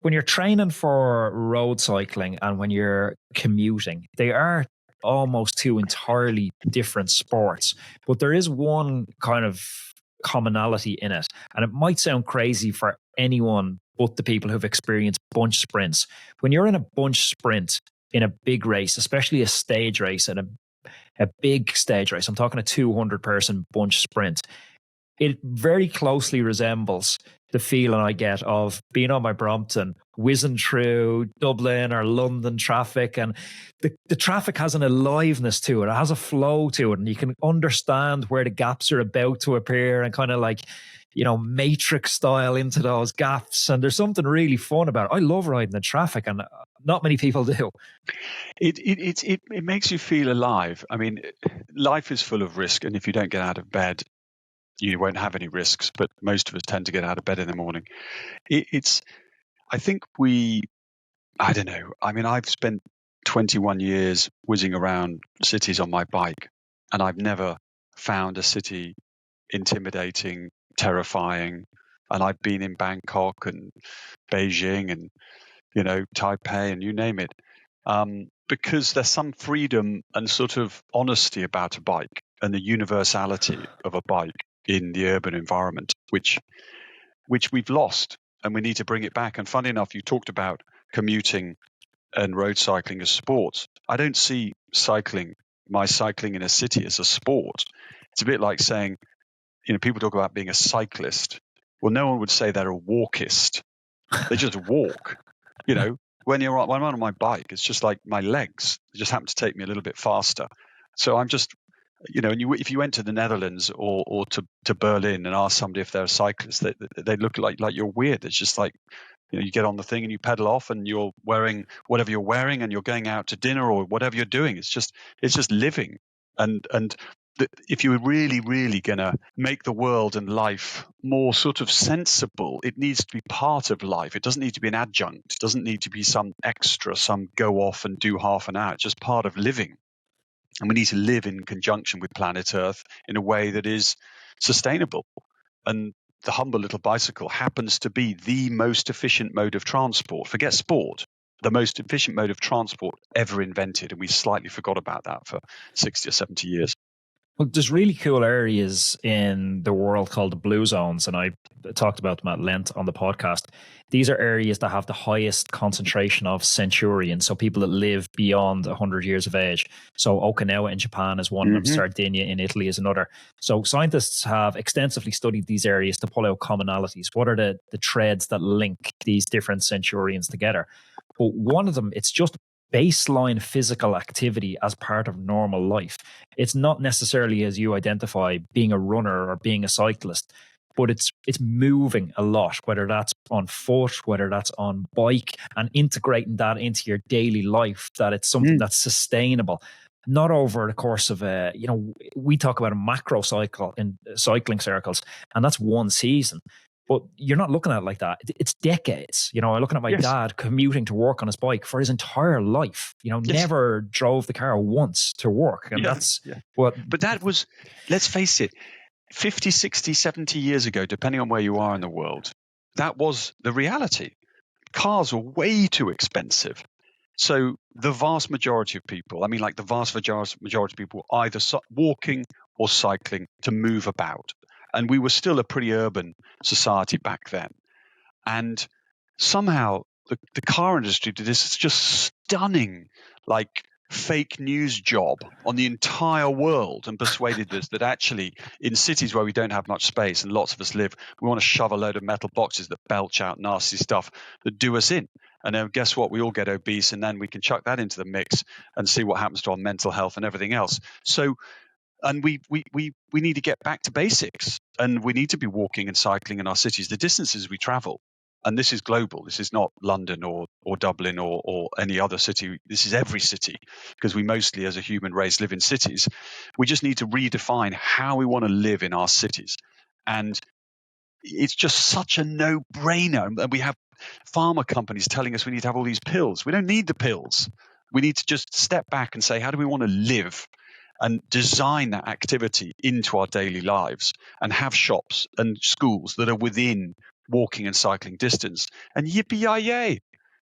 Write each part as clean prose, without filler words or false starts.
when you're training for road cycling and when you're commuting, they are almost two entirely different sports. But there is one kind of commonality in it. And it might sound crazy for anyone but the people who've experienced bunch sprints. When you're in a bunch sprint in a big race, especially a stage race and a big stage race, I'm talking a 200 person bunch sprint, it very closely resembles the feeling I get of being on my Brompton, whizzing through Dublin or London traffic. And the traffic has an aliveness to it. It has a flow to it. And you can understand where the gaps are about to appear and kind of like, matrix style into those gaps. And there's something really fun about it. I love riding in traffic, and not many people do. It makes you feel alive. I mean, life is full of risk. And if you don't get out of bed, you won't have any risks, but most of us tend to get out of bed in the morning. I think I don't know. I mean, I've spent 21 years whizzing around cities on my bike, and I've never found a city intimidating, terrifying. And I've been in Bangkok and Beijing and, Taipei and you name it, because there's some freedom and sort of honesty about a bike and the universality of a bike in the urban environment, which we've lost, and we need to bring it back. And funny enough, you talked about commuting and road cycling as sports. I don't see my cycling in a city as a sport. It's a bit like saying, people talk about being a cyclist. Well, no one would say they're a walkist. They just walk. When I'm on my bike, it's just like my legs. They just happen to take me a little bit faster. So I'm just, and if you went to the Netherlands or to Berlin and asked somebody if they're a cyclist, they look like you're weird. It's just like, you get on the thing and you pedal off and you're wearing whatever you're wearing and you're going out to dinner or whatever you're doing. It's just living. And if you're really, really going to make the world and life more sort of sensible, it needs to be part of life. It doesn't need to be an adjunct. It doesn't need to be some extra, some go off and do half an hour. It's just part of living. And we need to live in conjunction with planet Earth in a way that is sustainable. And the humble little bicycle happens to be the most efficient mode of transport. Forget sport. The most efficient mode of transport ever invented. And we slightly forgot about that for 60 or 70 years. Well, there's really cool areas in the world called the blue zones, and I talked about them at length on the podcast. These are areas that have the highest concentration of centurions, so people that live beyond 100 years of age. So Okinawa in Japan is one of them, Sardinia in Italy is another. So scientists have extensively studied these areas to pull out commonalities. What are the threads that link these different centurions together? But one of them, it's just baseline physical activity as part of normal life. It's not necessarily, as you identify, being a runner or being a cyclist, but it's moving a lot, whether that's on foot, whether that's on bike, and integrating that into your daily life, that it's something that's sustainable. Not over the course of we talk about a macro cycle in cycling circles, and that's one season. But you're not looking at it like that. It's decades. I'm looking at my dad commuting to work on his bike for his entire life. Never drove the car once to work. And that's what. But that was, let's face it, 50, 60, 70 years ago, depending on where you are in the world, that was the reality. Cars were way too expensive. So the vast majority of people, the vast majority of people were either walking or cycling to move about. And we were still a pretty urban society back then. And somehow the car industry did this just stunning, fake news job on the entire world and persuaded us that actually in cities where we don't have much space and lots of us live, we want to shove a load of metal boxes that belch out nasty stuff that do us in. And then guess what? We all get obese, and then we can chuck that into the mix and see what happens to our mental health and everything else. So, and we need to get back to basics, and we need to be walking and cycling in our cities. The distances we travel, and this is global. This is not London or Dublin or any other city. This is every city, because we mostly as a human race live in cities. We just need to redefine how we want to live in our cities. And it's just such a no-brainer. And we have pharma companies telling us we need to have all these pills. We don't need the pills. We need to just step back and say, how do we want to live? And design that activity into our daily lives and have shops and schools that are within walking and cycling distance. And yippee-yi-yay,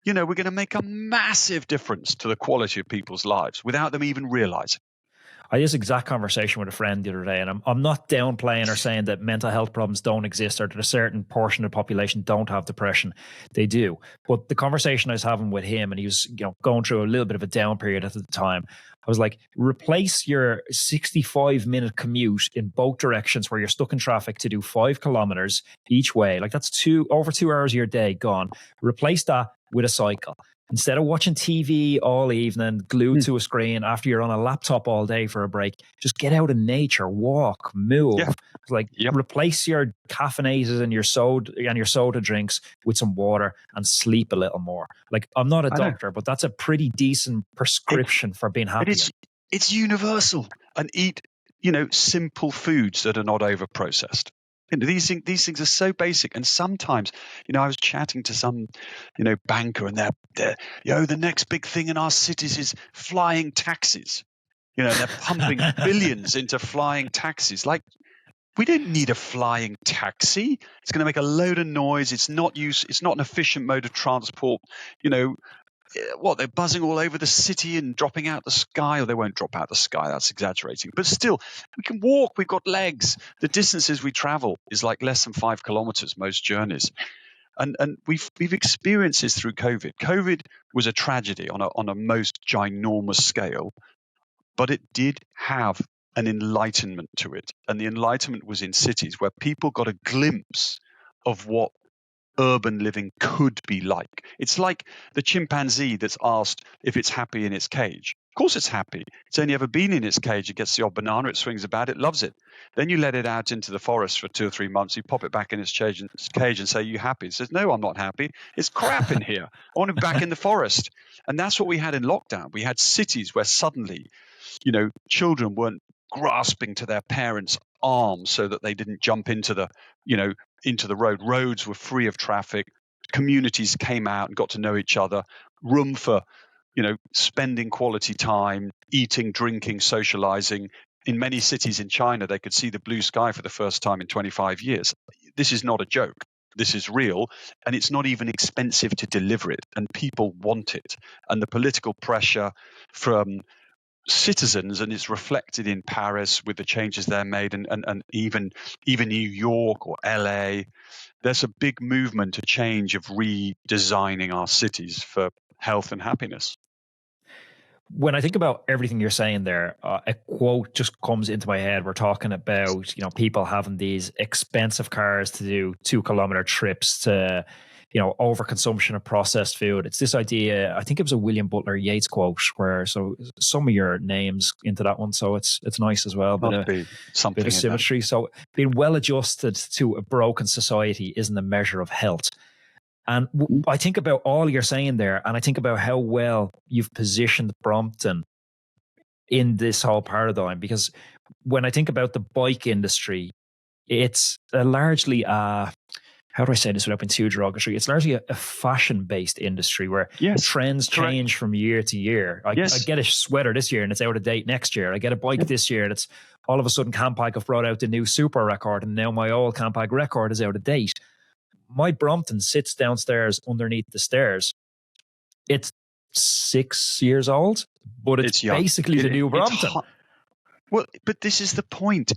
we're going to make a massive difference to the quality of people's lives without them even realizing. I had this exact conversation with a friend the other day, and I'm not downplaying or saying that mental health problems don't exist or that a certain portion of the population don't have depression. They do. But the conversation I was having with him, and he was going through a little bit of a down period at the time, I was like, replace your 65-minute commute in both directions where you're stuck in traffic to do 5 kilometers each way. Like that's over 2 hours of your day gone. Replace that with a cycle. Instead of watching TV all evening, glued to a screen after you're on a laptop all day for a break, just get out in nature, walk, move. Yeah. Like replace your caffeinated and your soda drinks with some water and sleep a little more. Like I'm not a doctor, but that's a pretty decent prescription for being happy. It's universal. And eat, simple foods that are not over processed. These things are so basic. And sometimes, I was chatting to some, banker, and they're the next big thing in our cities is flying taxis. They're pumping billions into flying taxis. Like, we don't need a flying taxi. It's going to make a load of noise. It's not an efficient mode of transport. They're buzzing all over the city and dropping out the sky, or they won't drop out the sky. That's exaggerating. But still, we can walk. We've got legs. The distances we travel is like less than 5 kilometers, most journeys. And we've experienced this through COVID. COVID was a tragedy on a most ginormous scale, but it did have an enlightenment to it. And the enlightenment was in cities where people got a glimpse of what urban living could be like. It's like the chimpanzee that's asked if it's happy in its cage. Of course it's happy. It's only ever been in its cage. It gets the odd banana, it swings about, it loves it. Then you let it out into the forest for 2 or 3 months, you pop it back in its cage and say, you happy? It says, no, I'm not happy. It's crap in here. I want to be back in the forest. And that's what we had in lockdown. We had cities where suddenly, children weren't grasping to their parents' arms so that they didn't jump into the road. Roads were free of traffic. Communities came out and got to know each other. Room for, spending quality time, eating, drinking, socializing. In many cities in China, they could see the blue sky for the first time in 25 years. This is not a joke. This is real, and it's not even expensive to deliver it, and people want it. And the political pressure from citizens, and it's reflected in Paris with the changes they're made, and even New York or LA. There's a big movement, a change of redesigning our cities for health and happiness. When I think about everything you're saying there, a quote just comes into my head. We're talking about, people having these expensive cars to do 2-kilometer trips, to, overconsumption of processed food. It's this idea, I think it was a William Butler Yeats quote, where so some of your names into that one. So it's nice as well. Must be something bit of symmetry. So being well adjusted to a broken society isn't a measure of health. And I think about all you're saying there, and I think about how well you've positioned Brompton in this whole paradigm, because when I think about the bike industry, it's largely how do I say this without being too derogatory? It's largely a fashion-based industry where trends change from year to year. I get a sweater this year and it's out of date next year. I get a bike this year and it's all of a sudden Campag have brought out the new Super record, and now my old Campag record is out of date. My Brompton sits downstairs underneath the stairs. It's 6 years old, but it's basically the new Brompton. Well, but this is the point.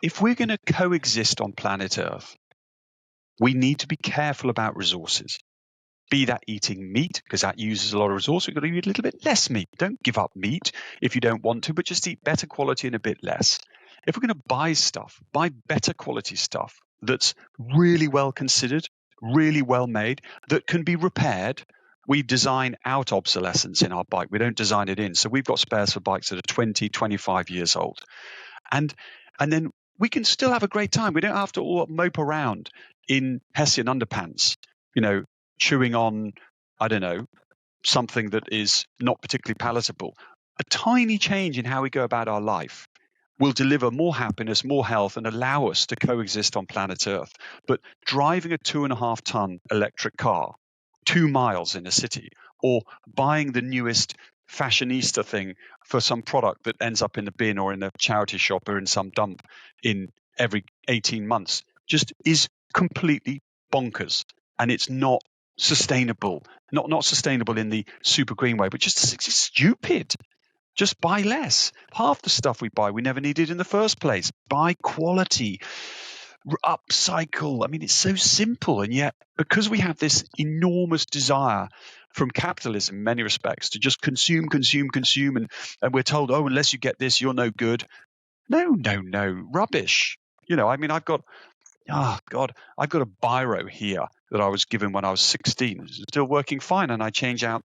If we're going to coexist on planet Earth, we need to be careful about resources. Be that eating meat, because that uses a lot of resources. We've got to eat a little bit less meat. Don't give up meat if you don't want to, but just eat better quality and a bit less. If we're going to buy stuff, buy better quality stuff that's really well considered, really well made, that can be repaired. We design out obsolescence in our bike. We don't design it in. So we've got spares for bikes that are 20, 25 years old. And then we can still have a great time. We don't have to all mope around in Hessian underpants, chewing on, I don't know, something that is not particularly palatable. A tiny change in how we go about our life will deliver more happiness, more health, and allow us to coexist on planet Earth. But driving a 2.5-ton electric car 2 miles in a city, or buying the newest fashionista thing for some product that ends up in the bin or in a charity shop or in some dump in every 18 months, just is completely bonkers, and it's not sustainable. Not sustainable in the super green way, but just it's stupid. Just buy less. Half the stuff we buy we never needed in the first place. Buy quality, upcycle. I mean, it's so simple, and yet because we have this enormous desire from capitalism in many respects to just consume, and we're told, oh, unless you get this, you're no good. No, rubbish. I mean, I've got I've got a biro here that I was given when I was 16. It's still working fine, and I change out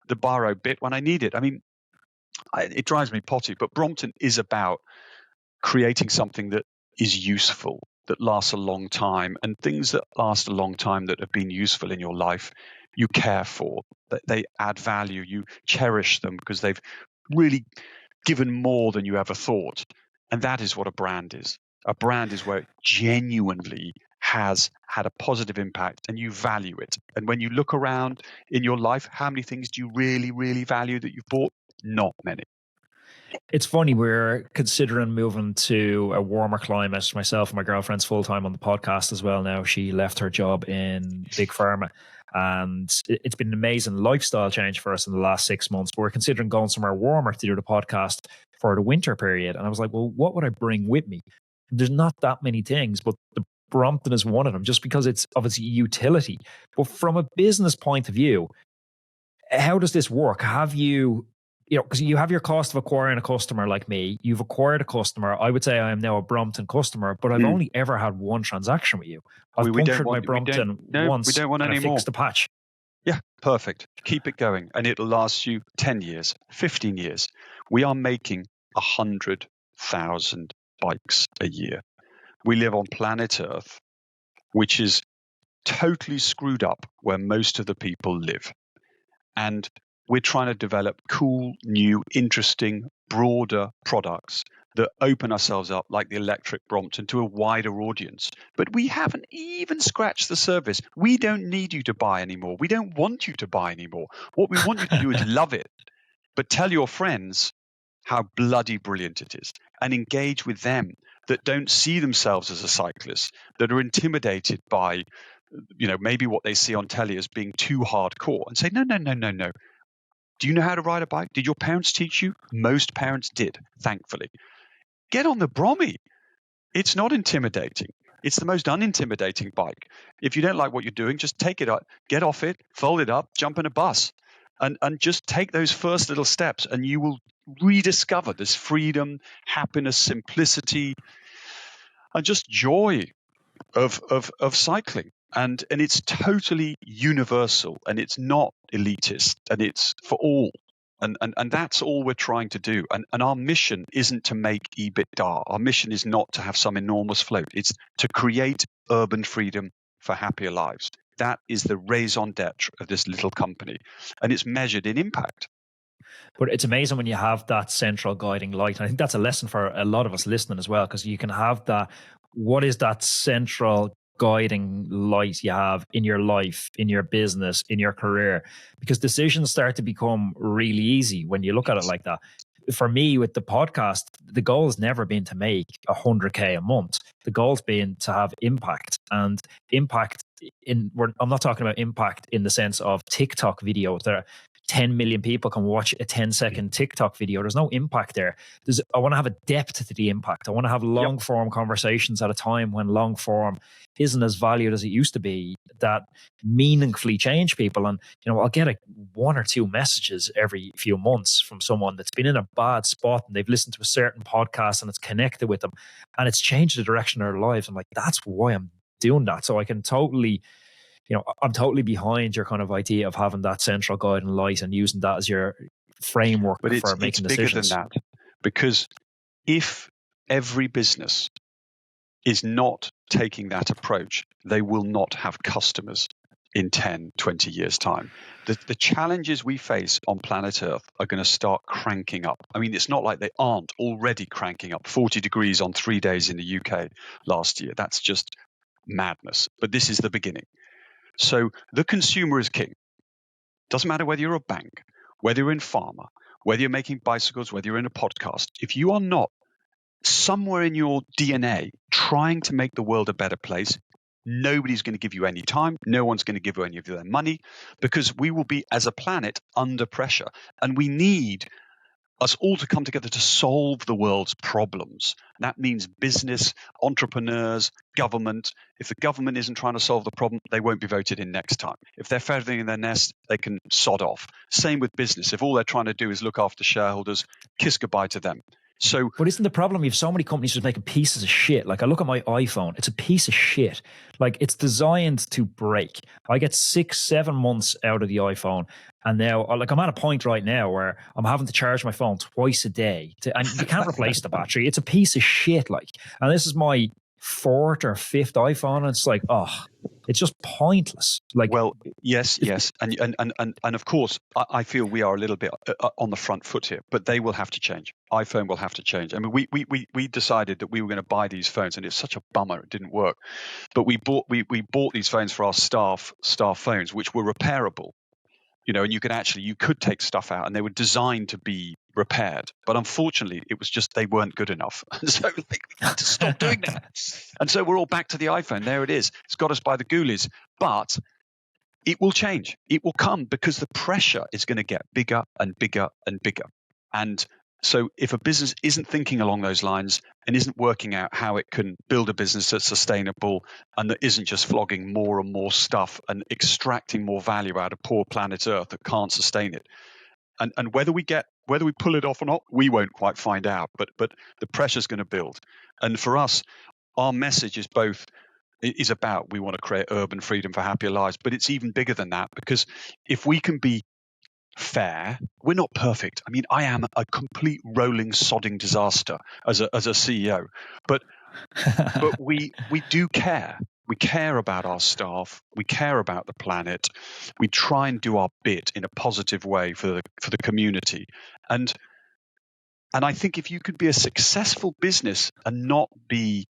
the biro bit when I need it. I mean, it drives me potty, but Brompton is about creating something that is useful, that lasts a long time, and things that last a long time that have been useful in your life, you care for, that they add value, you cherish them because they've really given more than you ever thought. And that is what a brand is. A brand is where it genuinely has had a positive impact and you value it. And when you look around in your life, how many things do you really, really value that you've bought? Not many. It's funny, we're considering moving to a warmer climate. Myself and my girlfriend's full time on the podcast as well now. She left her job in Big Pharma, and it's been an amazing lifestyle change for us in the last 6 months. But we're considering going somewhere warmer to do the podcast for the winter period. And I was like, well, what would I bring with me? There's not that many things, but the Brompton is one of them just because it's of its utility. But from a business point of view, how does this work? Have you because you have your cost of acquiring a customer like me. You've acquired a customer. I would say I am now a Brompton customer, but I've only ever had one transaction with you. I've punctured my Brompton once. We don't want any more. Fixed the patch. Yeah, perfect. Keep it going, and it'll last you 10 years, 15 years. We are making 100,000 bikes a year. We live on planet Earth, which is totally screwed up where most of the people live. And we're trying to develop cool, new, interesting, broader products that open ourselves up, like the electric Brompton, to a wider audience. But we haven't even scratched the surface. We don't need you to buy anymore. We don't want you to buy anymore. What we want you to do is love it, but tell your friends how bloody brilliant it is, and engage with them that don't see themselves as a cyclist, that are intimidated by maybe what they see on telly as being too hardcore, and say, no. Do you know how to ride a bike? Did your parents teach you? Most parents did, thankfully. Get on the Brommy. It's not intimidating. It's the most unintimidating bike. If you don't like what you're doing, just take it up, get off it, fold it up, jump in a bus, and just take those first little steps, and you will rediscover this freedom, happiness, simplicity, and just joy of cycling. And it's totally universal, and it's not elitist, and it's for all. And that's all we're trying to do. And our mission isn't to make EBITDA. Our mission is not to have some enormous float. It's to create urban freedom for happier lives. That is the raison d'etre of this little company. And it's measured in impact. But it's amazing when you have that central guiding light. And I think that's a lesson for a lot of us listening as well, because you can have that. What is that central guiding light you have in your life, in your business, in your career? Because decisions start to become really easy when you look at it like that. For me, with the podcast, the goal has never been to make 100K a month. The goal's been to have impact, and impact I'm not talking about impact in the sense of TikTok videos. There are 10 million people can watch a 10-second TikTok video. There's no impact there. I want to have a depth to the impact. I want to have long form conversations at a time when long form isn't as valued as it used to be, that meaningfully change people. And, I'll get one or two messages every few months from someone that's been in a bad spot and they've listened to a certain podcast and it's connected with them and it's changed the direction of their lives. I'm like, that's why I'm doing that. So I can totally, I'm totally behind your kind of idea of having that central guiding light and using that as your framework for making decisions. But it's bigger than that, because if every business is not taking that approach, they will not have customers in 10, 20 years' time. The challenges we face on planet Earth are going to start cranking up. I mean, it's not like they aren't already cranking up. 40 degrees on 3 days in the UK last year. That's just madness. But this is the beginning. So the consumer is king. Doesn't matter whether you're a bank, whether you're in pharma, whether you're making bicycles, whether you're in a podcast. If you are not somewhere in your DNA trying to make the world a better place, Nobody's going to give you any time. No one's going to give you any of their money, because we will be, as a planet, under pressure. And we need us all to come together to solve the world's problems. And that means business, entrepreneurs, government. If the government isn't trying to solve the problem, they won't be voted in next time. If they're feathering in their nest, they can sod off. Same with business. If all they're trying to do is look after shareholders, kiss goodbye to them. So, but isn't the problem you have so many companies just making pieces of shit? Like, I look at my iPhone, it's a piece of shit. Like, it's designed to break. I get 6-7 months out of the iPhone, and now, like, I'm at a point right now where I'm having to charge my phone twice a day, and you can't replace the battery. It's a piece of shit, like, and this is my 4th or 5th iPhone, and it's like, oh, it's just pointless. Like, well, yes, and of course, I feel we are a little bit on the front foot here, but they will have to change. iPhone will have to change. I mean, we decided that we were going to buy these phones, and it's such a bummer it didn't work. But we bought these phones for our staff phones, which were repairable. And you could take stuff out, and they were designed to be repaired. But unfortunately, it was just they weren't good enough. And so we had to stop doing that. And so we're all back to the iPhone. There it is. It's got us by the ghoulies. But it will change. It will come, because the pressure is going to get bigger and bigger and bigger. And so if a business isn't thinking along those lines and isn't working out how it can build a business that's sustainable and that isn't just flogging more and more stuff and extracting more value out of poor planet Earth that can't sustain it, and whether we pull it off or not, we won't quite find out. But the pressure's going to build. And for us, our message is about we want to create urban freedom for happier lives. But it's even bigger than that, because if we can be fair, we're not perfect. I mean, I am a complete rolling sodding disaster as a CEO, but we do care. We care about our staff. We care about the planet. We try and do our bit in a positive way for the community. And I think if you could be a successful business and not be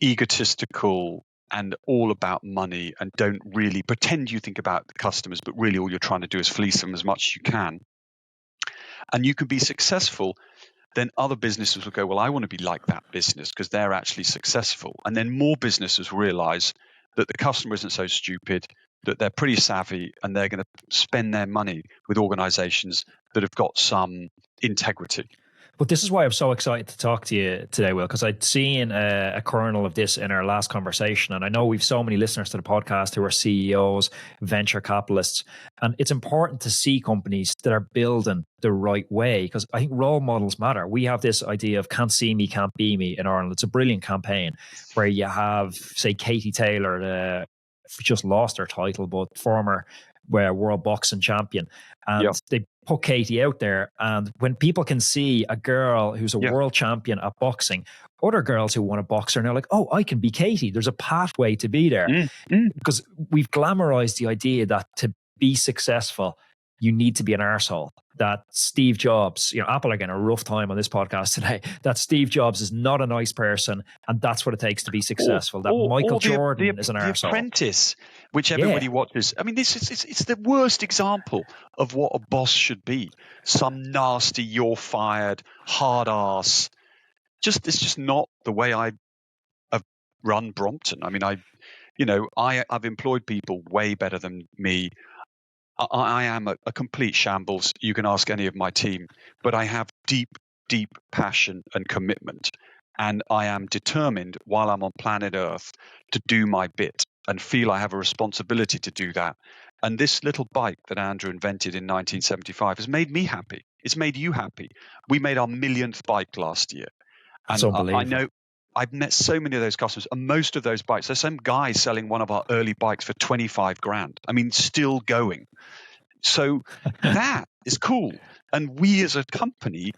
egotistical and all about money, and don't really pretend you think about the customers, but really all you're trying to do is fleece them as much as you can, and you can be successful, then other businesses will go, well, I want to be like that business because they're actually successful. And then more businesses realize that the customer isn't so stupid, that they're pretty savvy, and they're going to spend their money with organizations that have got some integrity. But this is why I'm so excited to talk to you today, Will, because I'd seen a kernel of this in our last conversation. And I know we've so many listeners to the podcast who are CEOs, venture capitalists. And it's important to see companies that are building the right way, because I think role models matter. We have this idea of can't see me, can't be me in Ireland. It's a brilliant campaign where you have, say, Katie Taylor, just lost her title, but former world boxing champion. And they put Katie out there. And when people can see a girl who's a world champion at boxing, other girls who want to box are now like, oh, I can be Katie. There's a pathway to be there. Because we've glamorized the idea that to be successful, you need to be an arsehole. That Steve Jobs, Apple are getting a rough time on this podcast today, that Steve Jobs is not a nice person, and that's what it takes to be successful. That Michael Jordan is an arsehole. The Apprentice, which everybody watches. I mean, it's the worst example of what a boss should be. Some nasty, you're fired, hard ass. It's just not the way I have run Brompton. I mean, I've employed people way better than me. I am a complete shambles. You can ask any of my team, but I have deep, deep passion and commitment. And I am determined while I'm on planet Earth to do my bit and feel I have a responsibility to do that. And this little bike that Andrew invented in 1975 has made me happy. It's made you happy. We made our millionth bike last year. And I know I've met so many of those customers, and most of those bikes, there's some guy selling one of our early bikes for 25 grand. I mean, still going. So that is cool. And we as a company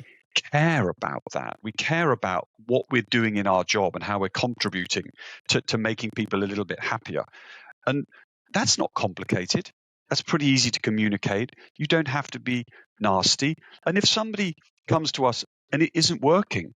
care about that. We care about what we're doing in our job and how we're contributing to making people a little bit happier. And that's not complicated. That's pretty easy to communicate. You don't have to be nasty. And if somebody comes to us and it isn't working,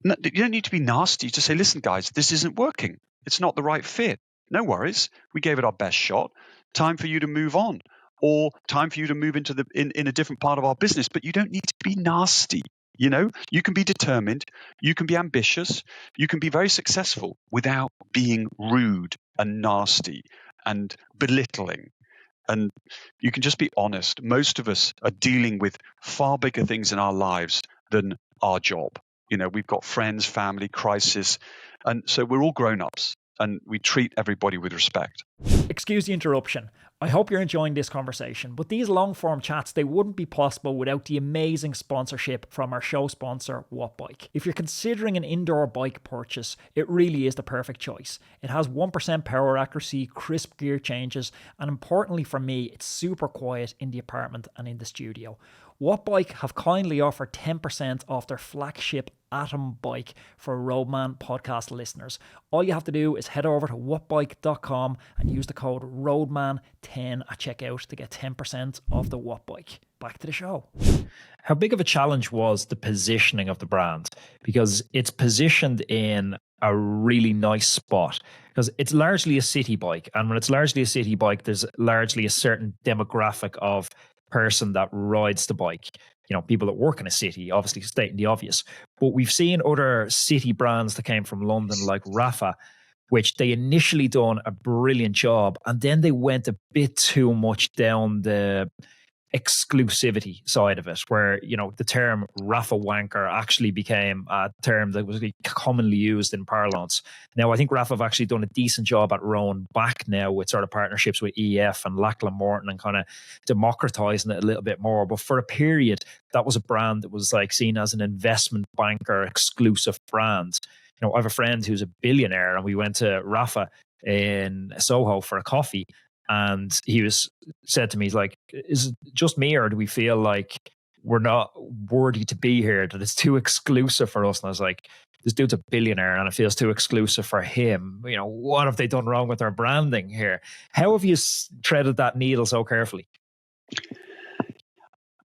you don't need to be nasty to say, listen, guys, this isn't working. It's not the right fit. No worries. We gave it our best shot. Time for you to move on, or time for you to move into in a different part of our business. But you don't need to be nasty. You can be determined, you can be ambitious, you can be very successful without being rude and nasty and belittling. And you can just be honest. Most of us are dealing with far bigger things in our lives than our job. We've got friends, family, crisis. And so we're all grown-ups and we treat everybody with respect. Excuse the interruption. I hope you're enjoying this conversation, but these long-form chats, they wouldn't be possible without the amazing sponsorship from our show sponsor, Wattbike. If you're considering an indoor bike purchase, it really is the perfect choice. It has 1% power accuracy, crisp gear changes, and importantly for me, it's super quiet in the apartment and in the studio. Wattbike have kindly offered 10% off their flagship Atom bike for Roadman podcast listeners. All you have to do is head over to wattbike.com and use the code ROADMAN10 at checkout to get 10% off the Wattbike. Back to the show. How big of a challenge was the positioning of the brand? Because it's positioned in a really nice spot. Because it's largely a city bike. And when it's largely a city bike, there's largely a certain demographic of person that rides the bike. People that work in a city, obviously stating the obvious. But we've seen other city brands that came from London, like Rafa, which they initially done a brilliant job. And then they went a bit too much down the exclusivity side of it, where the term Rafa wanker actually became a term that was commonly used in parlance. Now I think Rafa have actually done a decent job at rowing back now with sort of partnerships with EF and Lachlan Morton and kind of democratizing it a little bit more. But for a period, that was a brand that was like seen as an investment banker exclusive brand. I have a friend who's a billionaire, and we went to Rafa in Soho for a coffee. And he said to me, he's like, is it just me, or do we feel like we're not worthy to be here, that it's too exclusive for us? And I was like, this dude's a billionaire and it feels too exclusive for him. What have they done wrong with their branding here? How have you treaded that needle so carefully?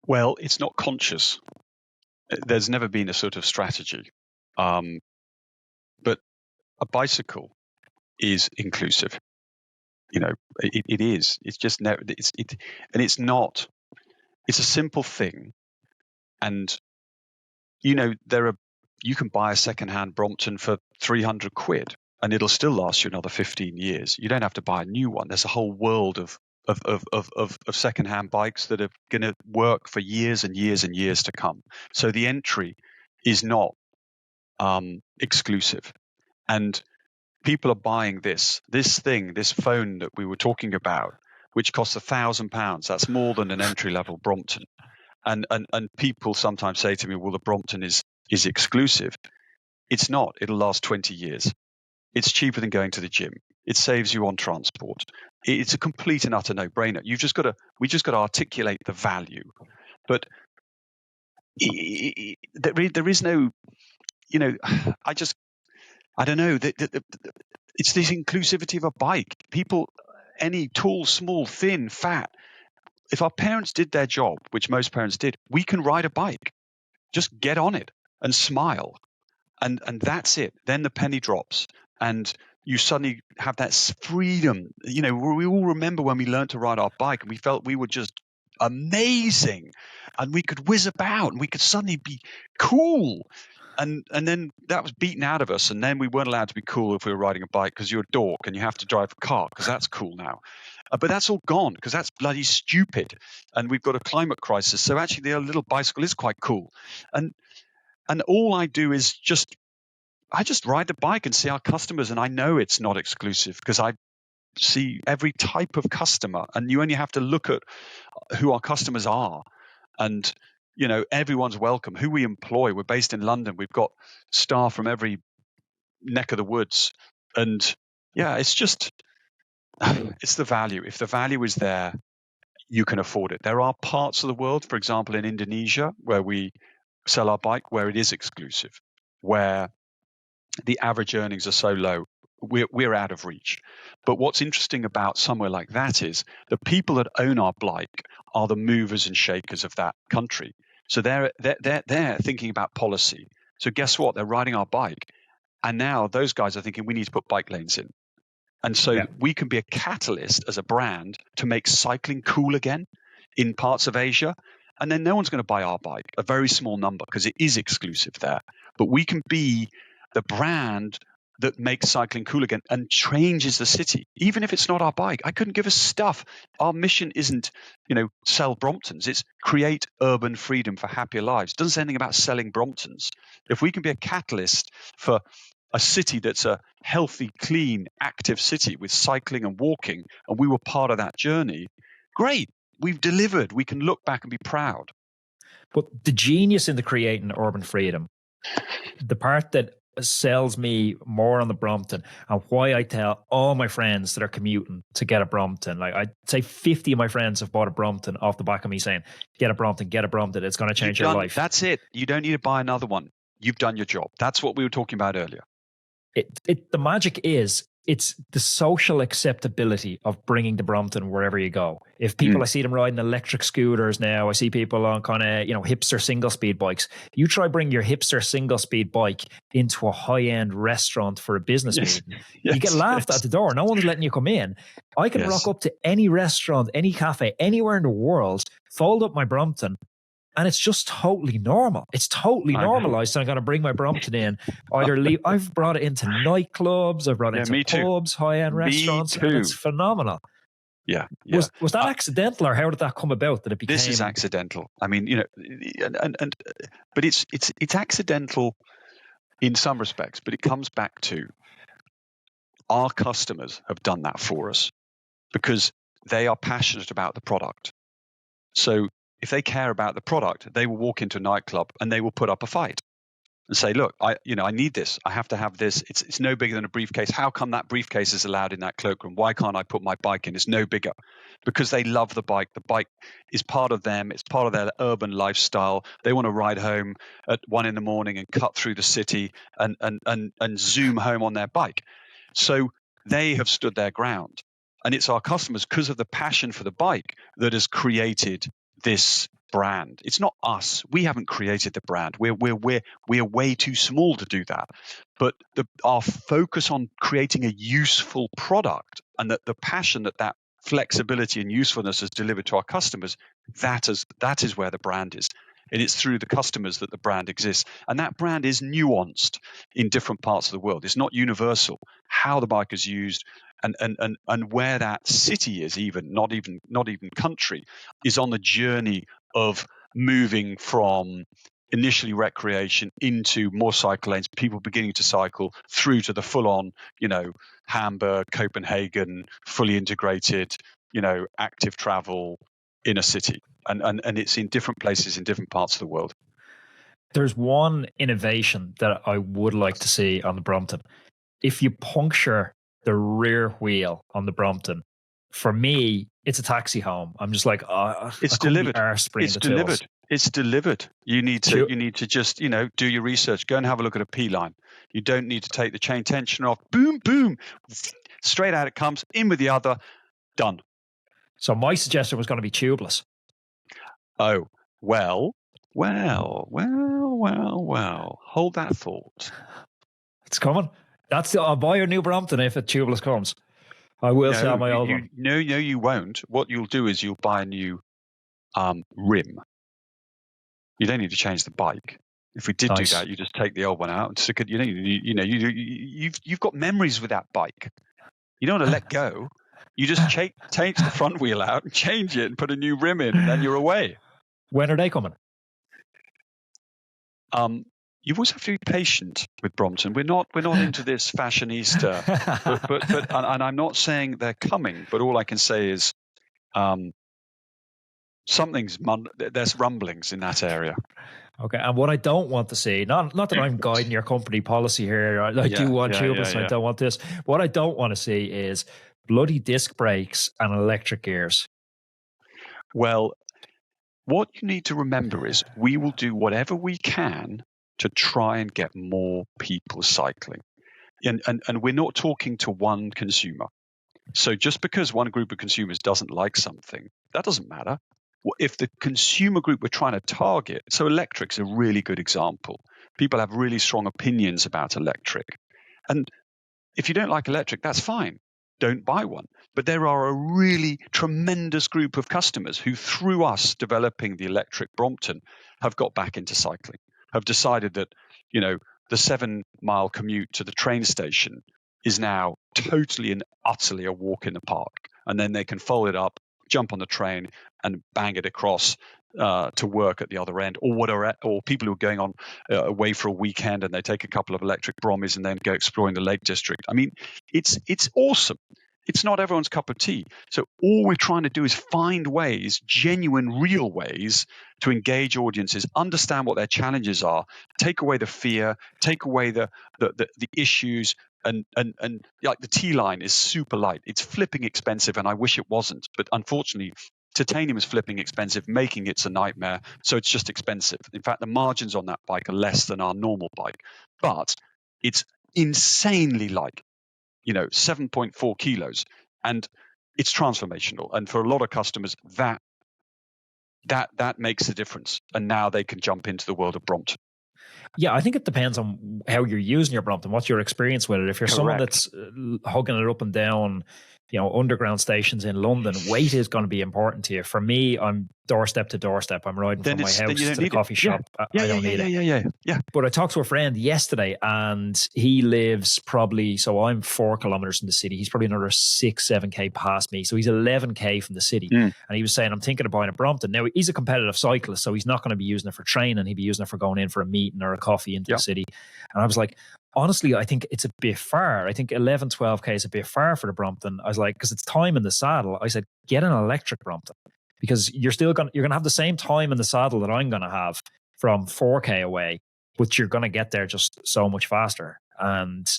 Well, it's not conscious. There's never been a sort of strategy. But a bicycle is inclusive. It is. It's just and it's not. It's a simple thing, and you can buy a secondhand Brompton for 300 quid, and it'll still last you another 15 years. You don't have to buy a new one. There's a whole world of secondhand bikes that are going to work for years and years and years to come. So the entry is not exclusive, and people are buying this phone that we were talking about, which costs £1,000. That's more than an entry-level Brompton. And people sometimes say to me, well, the Brompton is exclusive. It's not. It'll last 20 years. It's cheaper than going to the gym. It saves you on transport. It's a complete and utter no-brainer. We just got to articulate the value. But there is no, I don't know. It's this inclusivity of a bike. People, any tall, small, thin, fat. If our parents did their job, which most parents did, we can ride a bike. Just get on it and smile. And that's it. Then the penny drops and you suddenly have that freedom. We all remember when we learned to ride our bike and we felt we were just amazing and we could whiz about and we could suddenly be cool. And then that was beaten out of us, and then we weren't allowed to be cool if we were riding a bike because you're a dork and you have to drive a car because that's cool now. But that's all gone because that's bloody stupid, and we've got a climate crisis. So actually, the little bicycle is quite cool, and all I do is I just ride the bike and see our customers, and I know it's not exclusive because I see every type of customer, and you only have to look at who our customers are, and everyone's welcome. Who we employ, we're based in London. We've got staff from every neck of the woods. And yeah, it's the value. If the value is there, you can afford it. There are parts of the world, for example, in Indonesia, where we sell our bike, where it is exclusive, where the average earnings are so low, we're out of reach. But what's interesting about somewhere like that is the people that own our bike are the movers and shakers of that country. So they're thinking about policy. So guess what? They're riding our bike. And now those guys are thinking we need to put bike lanes in. And so we can be a catalyst as a brand to make cycling cool again in parts of Asia. and then no one's going to buy our bike, a very small number, because it is exclusive there. But we can be the brand that makes cycling cool again and changes the city, even if it's not our bike. I couldn't give a stuff. Our mission isn't, sell Bromptons. It's create urban freedom for happier lives. It doesn't say anything about selling Bromptons. If we can be a catalyst for a city that's a healthy, clean, active city with cycling and walking, and we were part of that journey, great. We've delivered. We can look back and be proud. But the genius in the creating urban freedom, the part that sells me more on the Brompton, and why I tell all my friends that are commuting to get a Brompton, like I'd say 50 of my friends have bought a Brompton off the back of me saying, get a Brompton, it's going to change your life. That's it. You don't need to buy another one. You've done your job. That's what we were talking about earlier. The magic is, it's the social acceptability of bringing the Brompton wherever you go. If people, I see them riding electric scooters now, I see people on kind of, hipster single speed bikes. You try bring your hipster single speed bike into a high end restaurant for a business meeting. You get laughed at the door. No one's letting you come in. I can rock up to any restaurant, any cafe, anywhere in the world, fold up my Brompton, and it's just totally normal. It's totally normalized. So I'm going to bring my Brompton in. I've brought it into nightclubs. I've brought it into pubs, high-end restaurants. And it's phenomenal. Yeah. Was that accidental, or how did that come about? That it became? This is accidental. I mean, but it's accidental in some respects. But it comes back to our customers have done that for us because they are passionate about the product. So if they care about the product, they will walk into a nightclub and they will put up a fight and say, look, I need this. I have to have this. It's no bigger than a briefcase. How come that briefcase is allowed in that cloakroom? Why can't I put my bike in? It's no bigger. Because they love the bike. The bike is part of them. It's part of their urban lifestyle. They want to ride home at 1 a.m. and cut through the city and zoom home on their bike. So they have stood their ground. And it's our customers, because of the passion for the bike, that has created this brand. It's not us. We haven't created the brand. We're way too small to do that. But our focus on creating a useful product, and the passion that flexibility and usefulness has delivered to our customers, that is where the brand is. And it's through the customers that the brand exists. And that brand is nuanced in different parts of the world. It's not universal. How the bike is used and where that city is, not even country, is on the journey of moving from initially recreation into more cycle lanes, people beginning to cycle through to the full-on, Hamburg, Copenhagen, fully integrated, active travel in a city. And it's in different places in different parts of the world. There's one innovation that I would like to see on the Brompton. If you puncture the rear wheel on the Brompton, for me, it's a taxi home. I'm just like, it's delivered. It's delivered. You need to just, do your research. Go and have a look at a P line. You don't need to take the chain tension off. Boom, boom. Straight out it comes. In with the other. Done. So my suggestion was going to be tubeless. Oh, well. Hold that thought. It's coming. I'll buy your new Brompton if a tubeless comes. I will sell my old one. No, you won't. What you'll do is you'll buy a new rim. You don't need to change the bike. If we did do that, you just take the old one out and stick it. You've got memories with that bike. You don't want to let go. You just take the front wheel out and change it and put a new rim in, and then you're away. When are they coming? You always have to be patient with Brompton. We're not into this fashionista, but and I'm not saying they're coming. But all I can say is, there's rumblings in that area. Okay, and what I don't want to see, not that I'm guiding your company policy here. I do want tubeless. I don't want this. What I don't want to see is bloody disc brakes and electric gears. Well, what you need to remember is we will do whatever we can to try and get more people cycling. And we're not talking to one consumer. So just because one group of consumers doesn't like something, that doesn't matter. If the consumer group we're trying to target, so electric's a really good example. People have really strong opinions about electric. And if you don't like electric, that's fine. don't buy one. But there are a really tremendous group of customers who, through us developing the electric Brompton, have got back into cycling, have decided that, the 7-mile commute to the train station is now totally and utterly a walk in the park. And then they can fold it up, jump on the train, and bang it across to work at the other end, or whatever. Or people who are going on away for a weekend and they take a couple of electric Brommies and then go exploring the Lake District. I mean, it's awesome. It's not everyone's cup of tea. So all we're trying to do is find ways, genuine, real ways, to engage audiences, understand what their challenges are, take away the fear, take away the issues. And like the T-line is super light. It's flipping expensive, and I wish it wasn't. But unfortunately, titanium is flipping expensive, making it's a nightmare. So it's just expensive. In fact, the margins on that bike are less than our normal bike. But it's insanely light, 7.4 kilos. And it's transformational. And for a lot of customers, that makes a difference. And now they can jump into the world of Brompton. Yeah, I think it depends on how you're using your Brompton. What's your experience with it? If you're someone that's hugging it up and down, underground stations in London, weight is going to be important to you. For me, I'm doorstep to doorstep. I'm riding from my house to the coffee shop. I don't need it. Yeah. But I talked to a friend yesterday, and he lives probably, so I'm 4 kilometers from the city. He's probably another 6-7K past me. So he's 11K from the city. And he was saying, I'm thinking of buying a Brompton. Now, he's a competitive cyclist, so he's not going to be using it for training. He'd be using it for going in for a meeting or a coffee into the city. And I was like, honestly, I think it's a bit far. I think 11, 12K is a bit far for the Brompton. I was like, because it's time in the saddle. I said, get an electric Brompton, because you're going to have the same time in the saddle that I'm going to have from 4K away, but you're going to get there just so much faster. And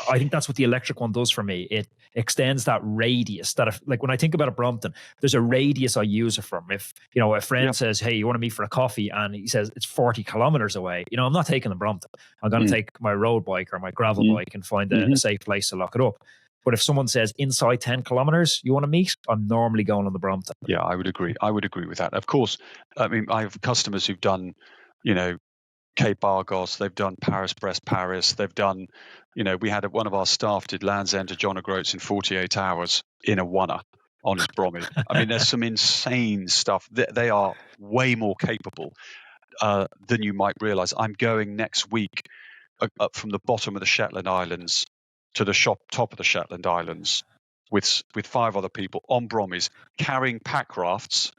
I think that's what the electric one does for me. It extends that radius that, like when I think about a Brompton, there's a radius I use it from. If, a friend says, hey, you want to meet for a coffee? And he says it's 40 kilometers away. I'm not taking the Brompton. I'm going to take my road bike or my gravel bike and find a safe place to lock it up. But if someone says inside 10 kilometers, you want to meet, I'm normally going on the Brompton. Yeah, I would agree. I would agree with that. Of course, I mean, I have customers who've done, Cape Argos, they've done Paris-Brest Paris, they've done, we had one of our staff did Land's End to John O'Groats in 48 hours in a oneer on his Brommy. I mean, there's some insane stuff. They are way more capable than you might realize. I'm going next week up from the bottom of the Shetland Islands to the top of the Shetland Islands with 5 other people on Brommies, carrying pack rafts.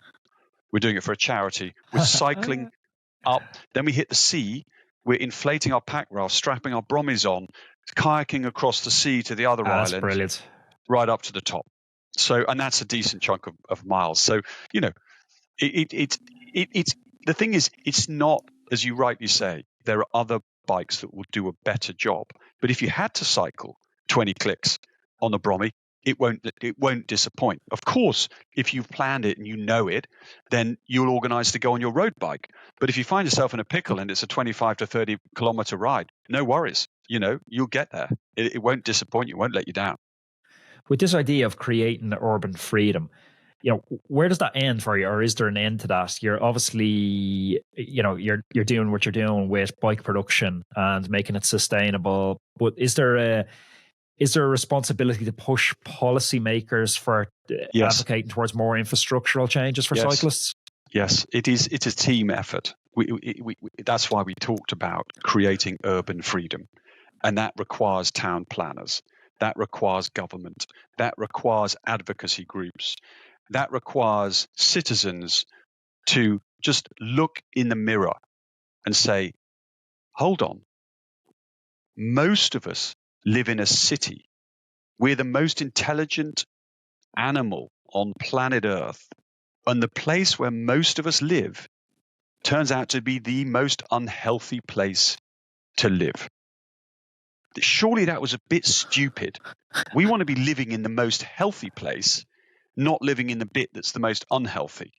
We're doing it for a charity. We're cycling up. Then we hit the sea. We're inflating our pack rafts, strapping our Brommies on, kayaking across the sea to the other island. That's brilliant. Right up to the top. So, and that's a decent chunk of miles. So, it's the thing is, it's not, as you rightly say, there are other bikes that will do a better job. But if you had to cycle 20 clicks on the Brommy, it won't disappoint. Of course, if you've planned it and you know it, then you'll organize to go on your road bike. But if you find yourself in a pickle and it's a 25 to 30 kilometer ride, no worries. You'll get there. It won't disappoint you. It won't let you down. With this idea of creating the urban freedom, where does that end for you, or is there an end to that? You're obviously, you're doing what you're doing with bike production and making it sustainable. But is there a responsibility to push policymakers for advocating towards more infrastructural changes for cyclists? Yes, it is. It's a team effort. That's why we talked about creating urban freedom, and that requires town planners. That requires government. That requires advocacy groups. That requires citizens to just look in the mirror and say, hold on. Most of us live in a city. We're the most intelligent animal on planet Earth. And the place where most of us live turns out to be the most unhealthy place to live. Surely that was a bit stupid. We want to be living in the most healthy place, not living in the bit that's the most unhealthy.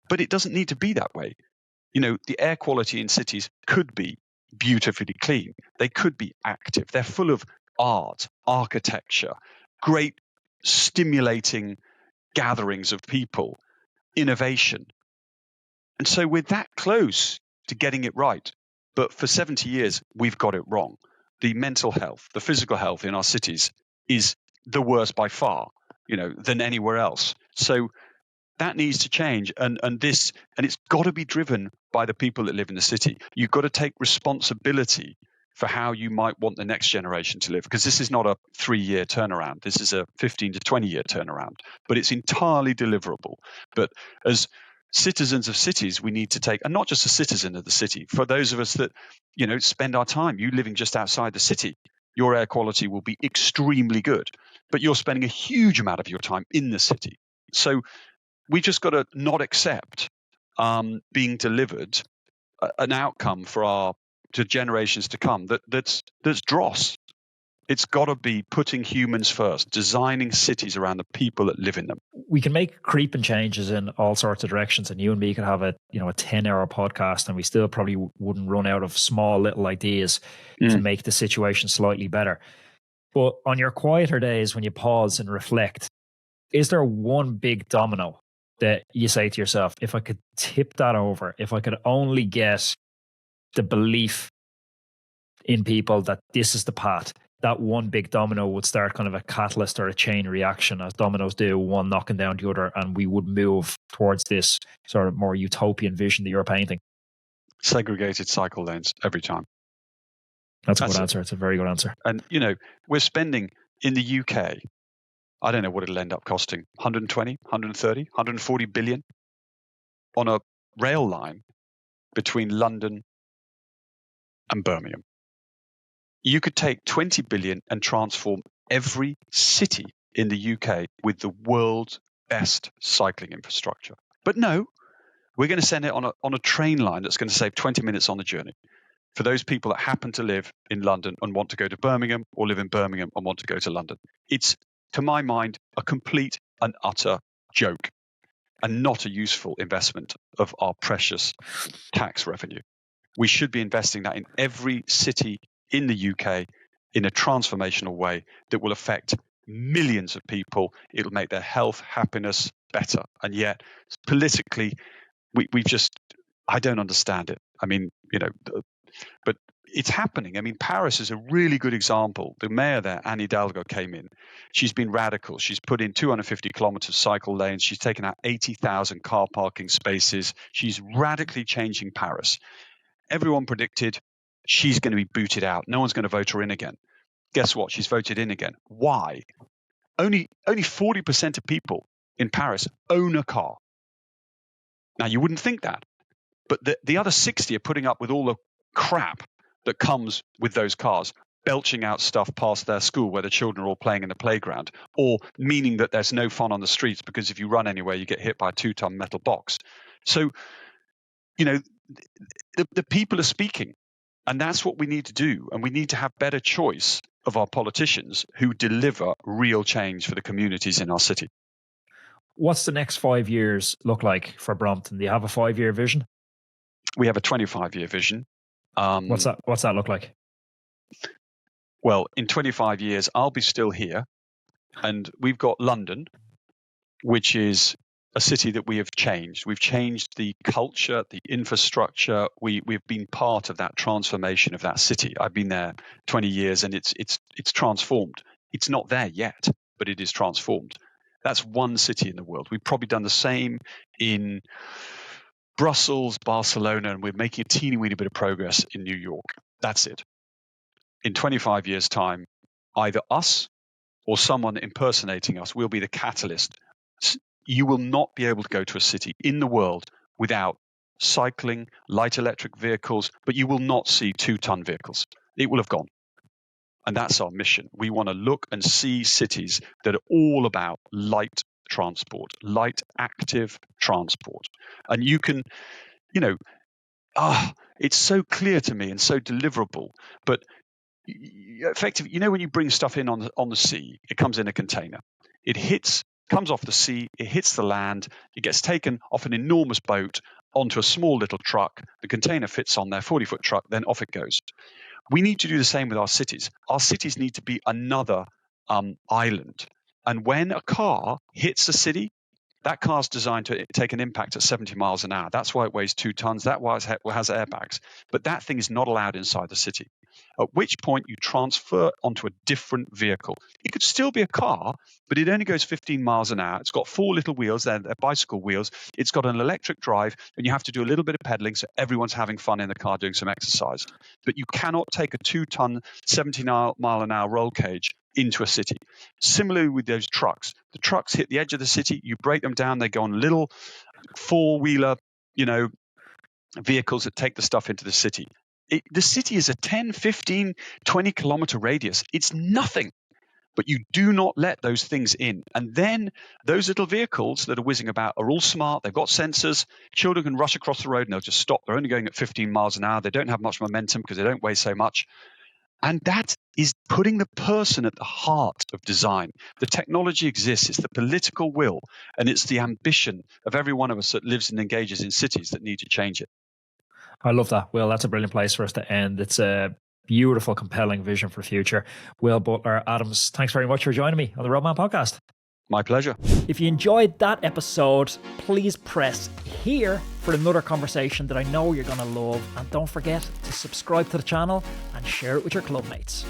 But it doesn't need to be that way. The air quality in cities could be beautifully clean. They could be active. They're full of art, architecture, great stimulating gatherings of people, innovation. And so we're that close to getting it right. But for 70 years, we've got it wrong. The mental health, the physical health in our cities is the worst by far, than anywhere else. So that needs to change, and it's got to be driven by the people that live in the city. You've got to take responsibility for how you might want the next generation to live, because this is not a 3-year turnaround. This is a 15 to 20-year turnaround, but it's entirely deliverable. But as citizens of cities, we need to take, and not just a citizen of the city, for those of us that, spend our time, you living just outside the city, your air quality will be extremely good, but you're spending a huge amount of your time in the city. So we just got to not accept being delivered an outcome to generations to come that's dross. It's got to be putting humans first, designing cities around the people that live in them. We can make creeping changes in all sorts of directions, and you and me could have a 10-hour podcast, and we still probably wouldn't run out of small little ideas to make the situation slightly better. But on your quieter days, when you pause and reflect, is there one big domino that you say to yourself, if I could tip that over, if I could only get the belief in people that this is the path, that one big domino would start kind of a catalyst or a chain reaction, as dominoes do, one knocking down the other, and we would move towards this sort of more utopian vision that you're painting? Segregated cycle lanes every time. That's a good answer. It's a very good answer. And, we're spending in the UK, I don't know what it'll end up costing, 120, 130, 140 billion on a rail line between London and Birmingham. You could take 20 billion and transform every city in the UK with the world's best cycling infrastructure. But no, we're going to send it on a train line that's going to save 20 minutes on the journey for those people that happen to live in London and want to go to Birmingham, or live in Birmingham and want to go to London. It's, to my mind, a complete and utter joke, and not a useful investment of our precious tax revenue. We should be investing that in every city in the UK in a transformational way that will affect millions of people. It'll make their health, happiness better. And yet, politically, we've just, I don't understand it. I mean, but it's happening. I mean, Paris is a really good example. The mayor there, Anne Hidalgo, came in. She's been radical. She's put in 250 kilometers of cycle lanes. She's taken out 80,000 car parking spaces. She's radically changing Paris. Everyone predicted she's going to be booted out. No one's going to vote her in again. Guess what? She's voted in again. Why? Only 40% of people in Paris own a car. Now, you wouldn't think that, but the other 60 are putting up with all the crap that comes with those cars, belching out stuff past their school where the children are all playing in the playground, or meaning that there's no fun on the streets because if you run anywhere, you get hit by a 2-ton metal box. So, the people are speaking, and that's what we need to do. And we need to have better choice of our politicians who deliver real change for the communities in our city. What's the next 5 years look like for Brompton? Do you have a 5-year vision? We have a 25-year vision. What's that look like? Well, in 25 years, I'll be still here, and we've got London, which is a city that we have changed. We've changed the culture, the infrastructure. We've been part of that transformation of that city. I've been there 20 years, and it's transformed. It's not there yet, but it is transformed. That's one city in the world. We've probably done the same in Brussels, Barcelona, and we're making a teeny weeny bit of progress in New York. That's it. In 25 years' time, either us or someone impersonating us will be the catalyst. You will not be able to go to a city in the world without cycling, light electric vehicles, but you will not see 2-ton vehicles. It will have gone. And that's our mission. We want to look and see cities that are all about light transport, light active transport. And you can, it's so clear to me and so deliverable, but effectively, when you bring stuff in on the sea, it comes in a container. It comes off the sea, it hits the land, it gets taken off an enormous boat onto a small little truck. The container fits on their 40-foot truck, then off it goes. We need to do the same with our cities. Our cities need to be another island. And when a car hits a city, That car's designed to take an impact at 70 miles an hour. That's why it weighs 2 tons. That's why it has airbags. But that thing is not allowed inside the city. At which point you transfer onto a different vehicle. It could still be a car, but it only goes 15 miles an hour. It's got 4 little wheels. They're bicycle wheels. It's got an electric drive, and you have to do a little bit of pedaling so everyone's having fun in the car doing some exercise. But you cannot take a 2-ton, 70-mile-an-hour roll cage into a city. Similarly with those trucks. The trucks hit the edge of the city, you break them down, they go on little 4-wheeler, vehicles that take the stuff into the city. The city is a 10, 15, 20-kilometer radius. It's nothing. But you do not let those things in. And then those little vehicles that are whizzing about are all smart. They've got sensors. Children can rush across the road and they'll just stop. They're only going at 15 miles an hour. They don't have much momentum because they don't weigh so much. And that is putting the person at the heart of design. The technology exists. It's the political will, and it's the ambition of every one of us that lives and engages in cities that need to change it. I love that, Will. That's a brilliant place for us to end. It's a beautiful, compelling vision for the future. Will Butler Adams, thanks very much for joining me on the Roadman podcast. My pleasure. If you enjoyed that episode, please press here for another conversation that I know you're going to love. And don't forget to subscribe to the channel and share it with your clubmates.